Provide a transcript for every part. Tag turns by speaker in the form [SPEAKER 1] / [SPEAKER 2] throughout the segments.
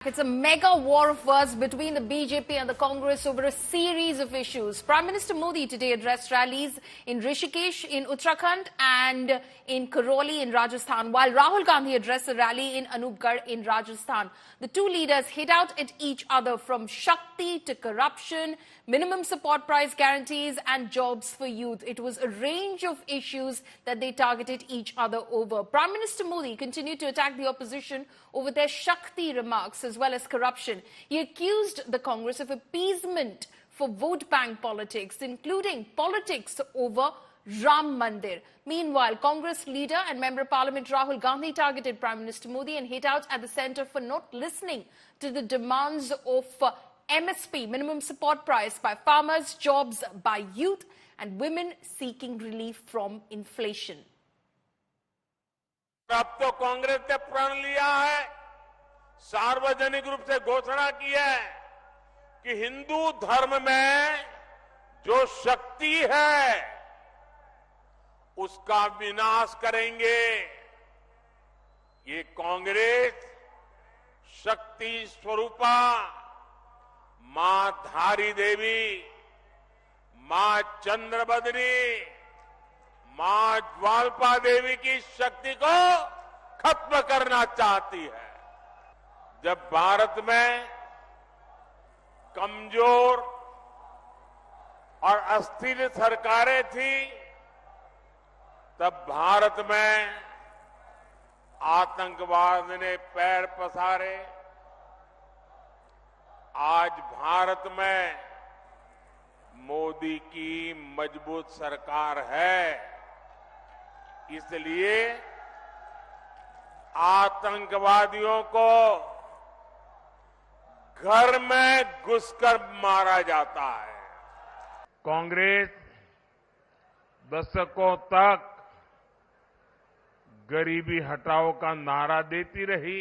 [SPEAKER 1] It's a mega war of words between the BJP and the Congress over a series of issues. Prime Minister Modi today addressed rallies in Rishikesh in Uttarakhand and in Karoli in Rajasthan, while Rahul Gandhi addressed a rally in Anupgarh in Rajasthan. The two leaders hit out at each other from Shakti to corruption, minimum support price guarantees and jobs for youth. It was a range of issues that they targeted each other over. Prime Minister Modi continued to attack the opposition over their Shakti remarks as well as corruption. He accused the Congress of appeasement for vote bank politics, including politics over Ram Mandir. Meanwhile, Congress leader and Member of Parliament Rahul Gandhi targeted Prime Minister Modi and hit out at the centre for not listening to the demands of MSP, minimum support price, by farmers, jobs by youth and women seeking relief from inflation.
[SPEAKER 2] अब तो कांग्रेस ने प्रण लिया है, सार्वजनिक रूप से घोषणा की है कि हिंदू धर्म में जो शक्ति है उसका विनाश करेंगे। ये कांग्रेस शक्ति स्वरूपा मां धारी देवी, मां चंद्रबदनी, मां ज्वालपा देवी की शक्ति को खत्म करना चाहती है। जब भारत में कमजोर और अस्थिर सरकारें थी, तब भारत में आतंकवाद ने पैर पसारे। आज भारत में मोदी की मजबूत सरकार है, इसलिए आतंकवादियों को घर में घुसकर मारा जाता है। कांग्रेस दशकों तक गरीबी हटाओ का नारा देती रही,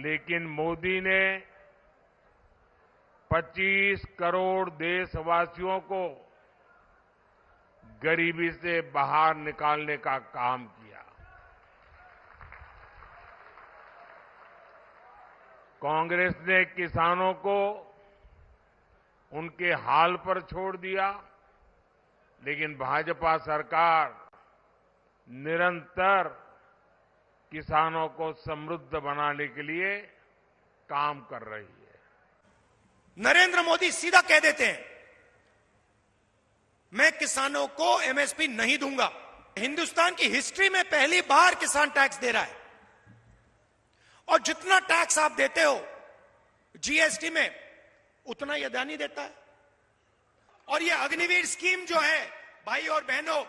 [SPEAKER 2] लेकिन मोदी ने 25 करोड़ देशवासियों को गरीबी से बाहर निकालने का काम किया। कांग्रेस ने किसानों को उनके हाल पर छोड़ दिया, लेकिन भाजपा सरकार निरंतर किसानों को समृद्ध बनाने के लिए काम कर रही है।
[SPEAKER 3] नरेंद्र मोदी सीधा कह देते हैं, मैं किसानों को एमएसपी नहीं दूंगा। हिंदुस्तान की हिस्ट्री में पहली बार किसान टैक्स दे रहा है, और जितना टैक्स आप देते हो जीएसटी में, उतना ही अदानी देता है। और ये अग्निवीर स्कीम जो है, भाई और बहनों,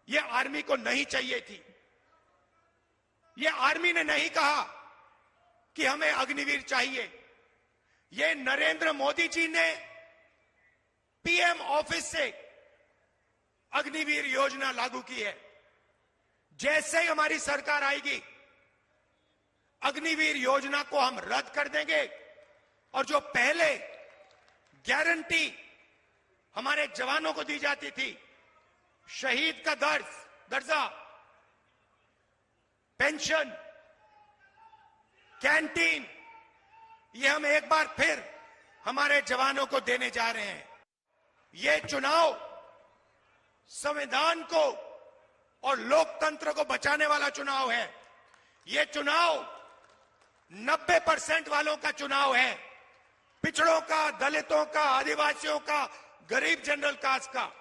[SPEAKER 3] ये आर्मी को नहीं चाहिए थी। ये आर्मी ने नहीं कहा कि हमें अग्निवीर चाहिए। ये नरेंद्र मोदी जी ने पीएम ऑफिस से अग्निवीर योजना लागू की है। जैसे ही हमारी सरकार आएगी, अग्निवीर योजना को हम रद्द कर देंगे, और जो पहले गारंटी हमारे जवानों को दी जाती थी, शहीद का दर्जा, पेंशन, कैंटीन, ये हम एक बार फिर हमारे जवानों को देने जा रहे हैं। ये चुनाव संविधान को और लोकतंत्र को बचाने वाला चुनाव है। ये चुनाव 90% वालों का चुनाव है, पिछड़ों का, दलितों का, आदिवासियों का, गरीब जनरल कास्ट का।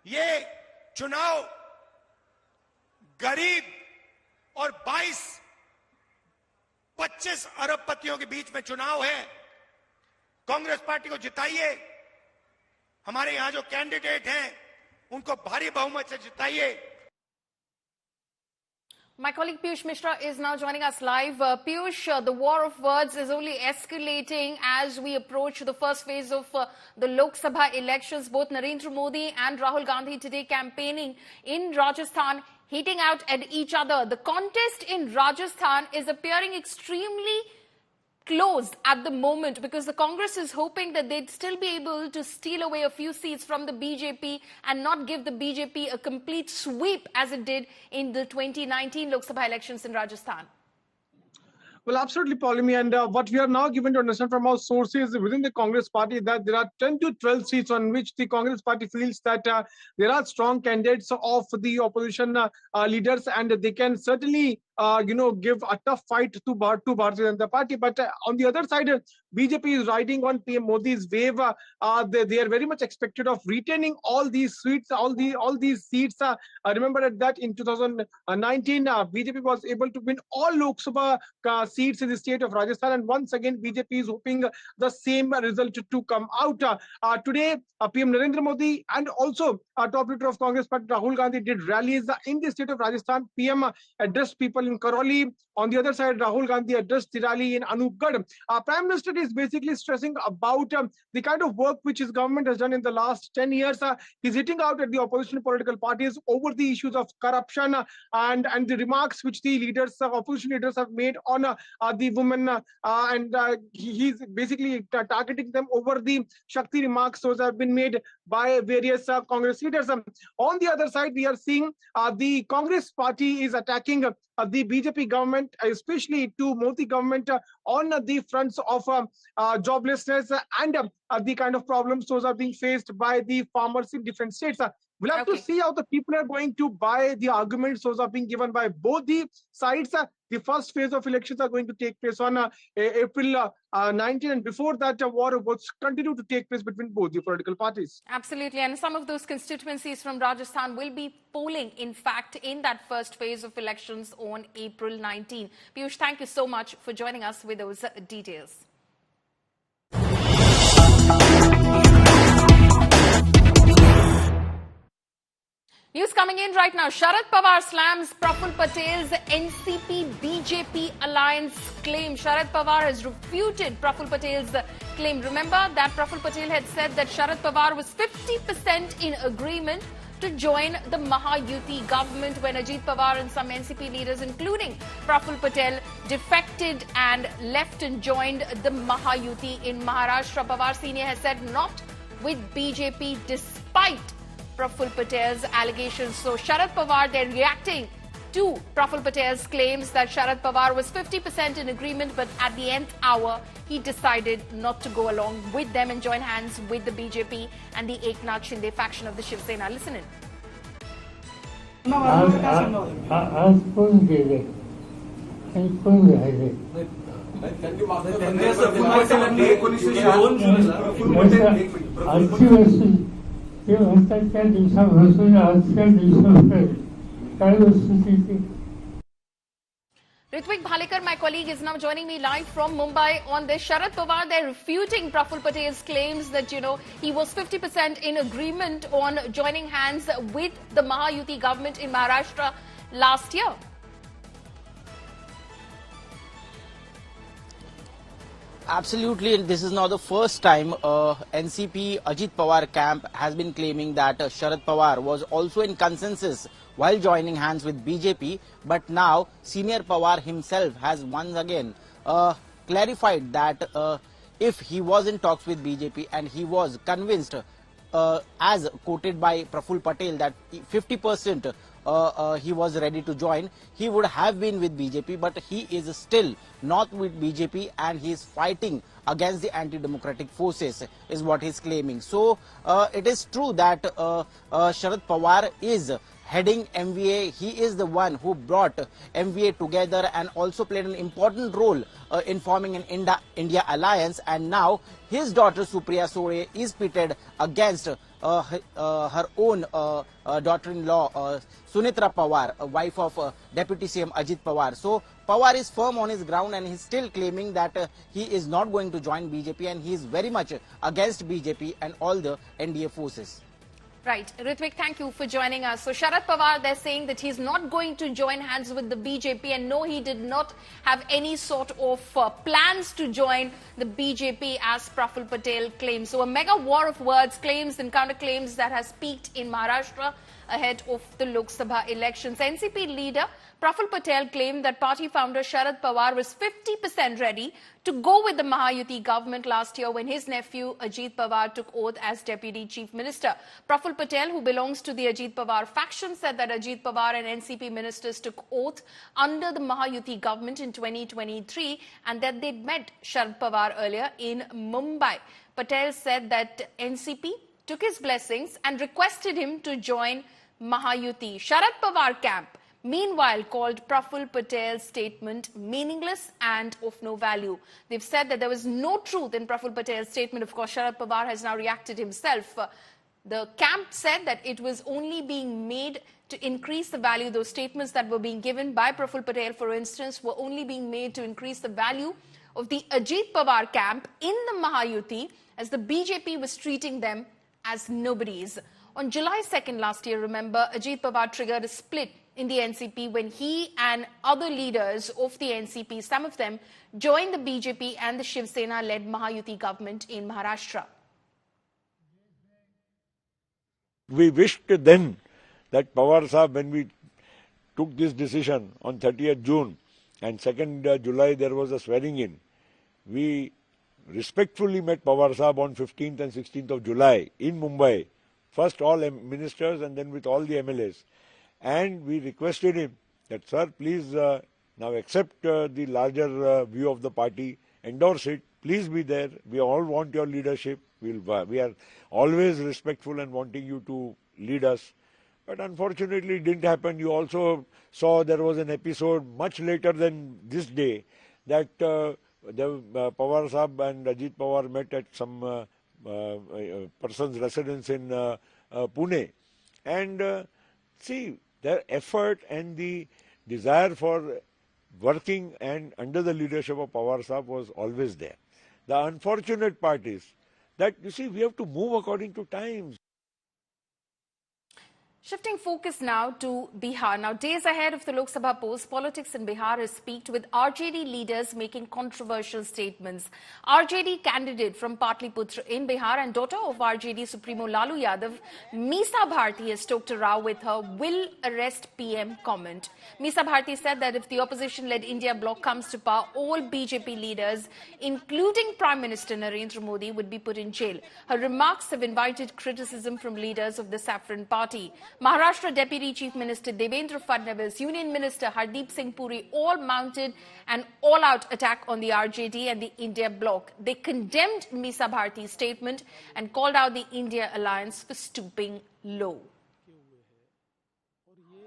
[SPEAKER 3] ये चुनाव गरीब और 25 अरबपतियों के बीच में चुनाव है। कांग्रेस पार्टी को जिताइए, हमारे यहां जो कैंडिडेट हैं उनको भारी बहुमत से जिताइए।
[SPEAKER 1] My colleague Piyush Mishra is now joining us live. Piyush, the war of words is only escalating as we approach the first phase of the Lok Sabha elections. Both Narendra Modi and Rahul Gandhi today campaigning in Rajasthan, hitting out at each other. The contest in Rajasthan is appearing extremely closed at the moment because the Congress is hoping that they'd still be able to steal away a few seats from the BJP and not give the BJP a complete sweep as it did in the 2019 Lok Sabha elections in Rajasthan.
[SPEAKER 4] Well, absolutely, Paulimi. And what we are now given to understand from our sources within the Congress party that there are 10 to 12 seats on which the Congress party feels that there are strong candidates of the opposition leaders, and they can certainly, give a tough fight to Bharatiya Janata Party. But on the other side, BJP is riding on PM Modi's wave. They are very much expected of retaining all these seats, all these seats. Remember that in 2019, BJP was able to win all Lok Sabha seats in the state of Rajasthan, and once again BJP is hoping the same result to come out. Today, PM Narendra Modi and also top leader of Congress Party Rahul Gandhi did rallies in the state of Rajasthan. PM addressed people in Karoli. On the other side, Rahul Gandhi addressed the rally in Anupgarh. Prime Minister is basically stressing about the kind of work which his government has done in the last 10 years. He's hitting out at the opposition political parties over the issues of corruption and the remarks which the leaders, opposition leaders have made on the women, and he's basically targeting them over the Shakti remarks those have been made by various Congress leaders. On the other side, we are seeing the Congress party is attacking the BJP government, especially to Modi government, on the fronts of joblessness and the kind of problems those are being faced by the farmers in different states. We'll have to see how the people are going to buy the arguments those are being given by both the sides. The first phase of elections are going to take place on April 19, and before that, war will continue to take place between both the political parties.
[SPEAKER 1] Absolutely, and some of those constituencies from Rajasthan will be polling, in fact, in that first phase of elections on April 19. Piyush, thank you so much for joining us with those details. News coming in right now. Sharad Pawar slams Praful Patel's NCP-BJP alliance claim. Sharad Pawar has refuted Praful Patel's claim. Remember that Praful Patel had said that Sharad Pawar was 50% in agreement to join the Mahayuti government when Ajit Pawar and some NCP leaders, including Praful Patel, defected and left and joined the Mahayuti in Maharashtra. Pawar Senior has said not with BJP despite Praful Patel's allegations. So Sharad Pawar, they're reacting to Praful Patel's claims that Sharad Pawar was 50% in agreement, but at the nth hour, he decided not to go along with them and join hands with the BJP and the Eknath Shinde faction of the Shiv Sena. Listen in.
[SPEAKER 5] हे म्हणतात त्या दिवसापासून आजच्या दिवसापर्यंत काय वस्तुस्थिती.
[SPEAKER 1] Ritwik Bhalekar, my colleague, is now joining me live from Mumbai on this. Sharad Pawar, they're refuting Praful Patel's claims that, he was 50% in agreement on joining hands with the Mahayuti government in Maharashtra last year.
[SPEAKER 6] Absolutely, and this is now the first time NCP Ajit Pawar camp has been claiming that Sharad Pawar was also in consensus while joining hands with BJP, but now senior Pawar himself has once again clarified that if he was in talks with BJP and he was convinced, as quoted by Praful Patel, that 50% he was ready to join, he would have been with BJP, but he is still not with BJP and he is fighting against the anti-democratic forces, is what he is claiming. So it is true that Sharad Pawar is heading MVA. He is the one who brought MVA together and also played an important role in forming an India alliance, and now his daughter Supriya Sule is pitted against her own daughter-in-law Sunitra Pawar, wife of Deputy CM Ajit Pawar. So Pawar is firm on his ground and he's still claiming that he is not going to join BJP and he is very much against BJP and all the NDA forces.
[SPEAKER 1] Right. Ritwik, thank you for joining us. So Sharad Pawar, they're saying that he's not going to join hands with the BJP, and no, he did not have any sort of plans to join the BJP, as Praful Patel claims. So a mega war of words, claims and counterclaims that has peaked in Maharashtra ahead of the Lok Sabha elections. NCP leader Praful Patel claimed that party founder Sharad Pawar was 50% ready to go with the Mahayuti government last year when his nephew Ajit Pawar took oath as Deputy Chief Minister. Praful Patel, who belongs to the Ajit Pawar faction, said that Ajit Pawar and NCP ministers took oath under the Mahayuti government in 2023 and that they'd met Sharad Pawar earlier in Mumbai. Patel said that NCP took his blessings and requested him to join Mahayuti. Sharad Pawar camp, meanwhile, called Praful Patel's statement meaningless and of no value. They've said that there was no truth in Praful Patel's statement. Of course, Sharad Pawar has now reacted himself. The camp said that it was only being made to increase the value. Those statements that were being given by Praful Patel, for instance, were only being made to increase the value of the Ajit Pawar camp in the Mahayuti, as the BJP was treating them as nobodies. On July 2nd last year, remember, Ajit Pawar triggered a split in the NCP when he and other leaders of the NCP, some of them, joined the BJP and the Shiv Sena-led Mahayuti government in Maharashtra.
[SPEAKER 7] We wished then that Pawar Sahab, when we took this decision on 30th June and 2nd July there was a swearing in, we respectfully met Pawar Sahab on 15th and 16th of July in Mumbai. First all ministers and then with all the MLAs. And we requested him that, sir, please now accept the larger view of the party, endorse it, please be there. We all want your leadership. We are always respectful and wanting you to lead us. But unfortunately it didn't happen. You also saw there was an episode much later than this day that Pawar Sahab and Ajit Pawar met at some person's residence in Pune. And see, their effort and the desire for working and under the leadership of Pawar Sahab was always there. The unfortunate part is that, you see, we have to move according to times.
[SPEAKER 1] Shifting focus now to Bihar. Now, days ahead of the Lok Sabha polls, politics in Bihar is peaked with RJD leaders making controversial statements. RJD candidate from Patliputra in Bihar and daughter of RJD Supremo Lalu Yadav, Meesa Bharti, has stoked a row with her "will arrest PM" comment. Meesa Bharti said that if the opposition-led India bloc comes to power, all BJP leaders, including Prime Minister Narendra Modi, would be put in jail. Her remarks have invited criticism from leaders of the Saffron Party. Maharashtra Deputy Chief Minister Devendra Fadnavis, Union Minister Hardeep Singh Puri all mounted an all-out attack on the RJD and the India bloc. They condemned Meesa Bharti's statement and called out the India alliance for stooping low.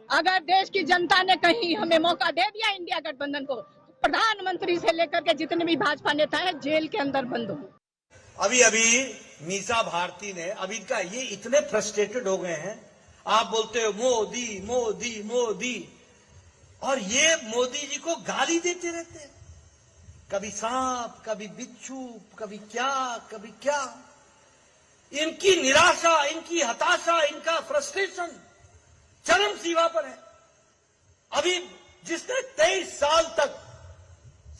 [SPEAKER 8] अगर देश की जनता ने कहीं हमें मौका दे दिया India गठबंधन को, प्रधानमंत्री से लेकर के जितने भी भाजपा नेता हैं जेल के अंदर बंद हो।
[SPEAKER 9] अभी मीसा भारती ने अभी का ये इतने फ्रस्ट्रेटेड हो गए हैं, आप बोलते हो मोदी मोदी मोदी, और ये मोदी जी को गाली देते रहते हैं, कभी सांप, कभी बिच्छू, कभी क्या। इनकी निराशा, इनकी हताशा, इनका फ्रस्ट्रेशन चरम सीमा पर है। अभी जिसने 23 साल तक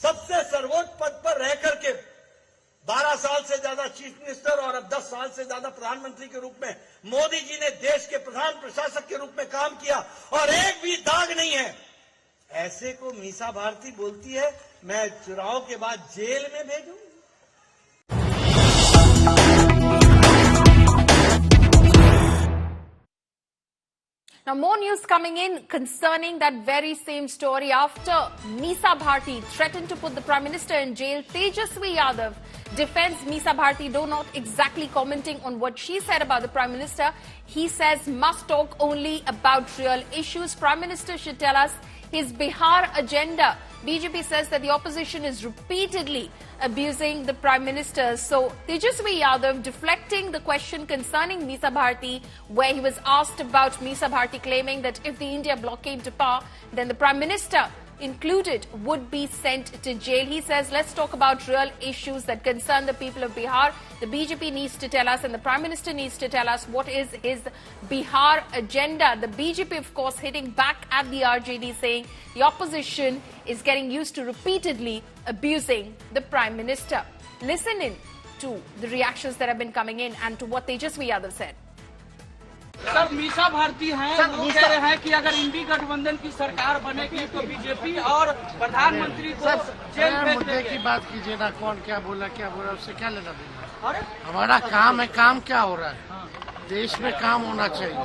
[SPEAKER 9] सबसे सर्वोच्च पद पर रह करके 12 साल से ज्यादा चीफ मिनिस्टर और अब 10 साल से ज्यादा प्रधानमंत्री के रूप में मोदी जी ने देश के प्रधान प्रशासक के रूप में काम किया और एक भी दाग नहीं है, ऐसे को मीसा भारती बोलती है मैं चुनाव के बाद जेल में भेजूं।
[SPEAKER 1] Now, more news coming in concerning that very same story. After Meesa Bharti threatened to put the Prime Minister in jail, Tejaswi Yadav defends Meesa Bharti, though not exactly commenting on what she said about the Prime Minister. He says must talk only about real issues. Prime Minister should tell us his Bihar agenda. BJP says that the opposition is repeatedly abusing the Prime Minister. So, Tejaswi Yadav deflecting the question concerning Meesa Bharti, where he was asked about Meesa Bharti claiming that if the India bloc came to power, then the Prime Minister included would be sent to jail. He says, let's talk about real issues that concern the people of Bihar. The BJP needs to tell us and the Prime Minister needs to tell us what is his Bihar agenda. The BJP, of course, hitting back at the RJD, saying the opposition is getting used to repeatedly abusing the Prime Minister. Listen in to the reactions that have been coming in and to what Tejaswi Yadav said.
[SPEAKER 10] Sir Misa Bharti हैं, वो कह रहे हैं कि अगर इंडी गठबंधन की सरकार बनेगी तो बीजेपी और प्रधानमंत्री को जेल भेज
[SPEAKER 11] मुद्दे
[SPEAKER 10] देंगे।
[SPEAKER 11] की बात कीजिए ना, कौन क्या बोला उससे क्या लेना देना। हमारा काम है, काम क्या हो रहा है, देश में काम होना चाहिए।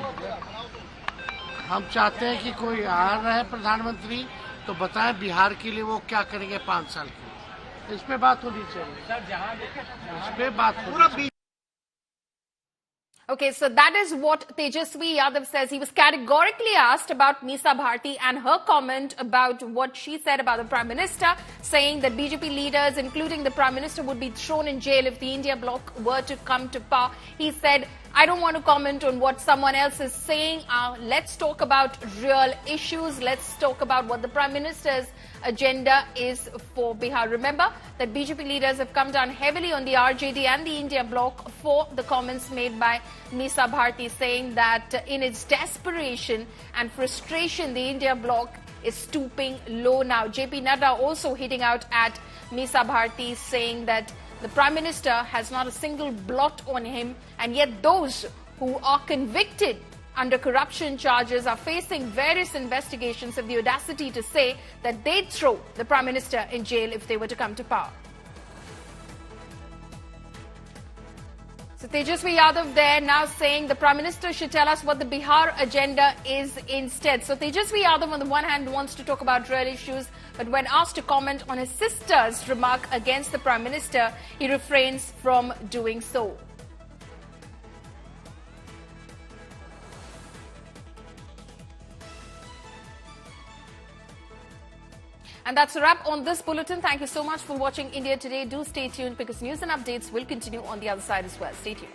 [SPEAKER 11] हम चाहते हैं कि कोई आ रहे प्रधानमंत्री तो बताएं बिहार के लिए वो क्या करेंगे 5 साल के, इस पे बात होनी चाहिए, इस पे बात होनी चाहिए।
[SPEAKER 1] Okay, so that is what Tejaswi Yadav says. He was categorically asked about Meesa Bharti and her comment about what she said about the Prime Minister, saying that BJP leaders, including the Prime Minister, would be thrown in jail if the India bloc were to come to power. He said, I don't want to comment on what someone else is saying. Let's talk about real issues. Let's talk about what the Prime Minister's agenda is for Bihar. Remember that BJP leaders have come down heavily on the RJD and the India bloc for the comments made by Meesa Bharti, saying that in its desperation and frustration, the India bloc is stooping low now. JP Nadda also hitting out at Meesa Bharti, saying that the Prime Minister has not a single blot on him, and yet those who are convicted under corruption charges are facing various investigations, have the audacity to say that they'd throw the Prime Minister in jail if they were to come to power. So Tejaswi Yadav there now saying the Prime Minister should tell us what the Bihar agenda is instead. So Tejaswi Yadav on the one hand wants to talk about real issues, but when asked to comment on his sister's remark against the Prime Minister, he refrains from doing so. And that's a wrap on this bulletin. Thank you so much for watching India Today. Do stay tuned because news and updates will continue on the other side as well. Stay tuned.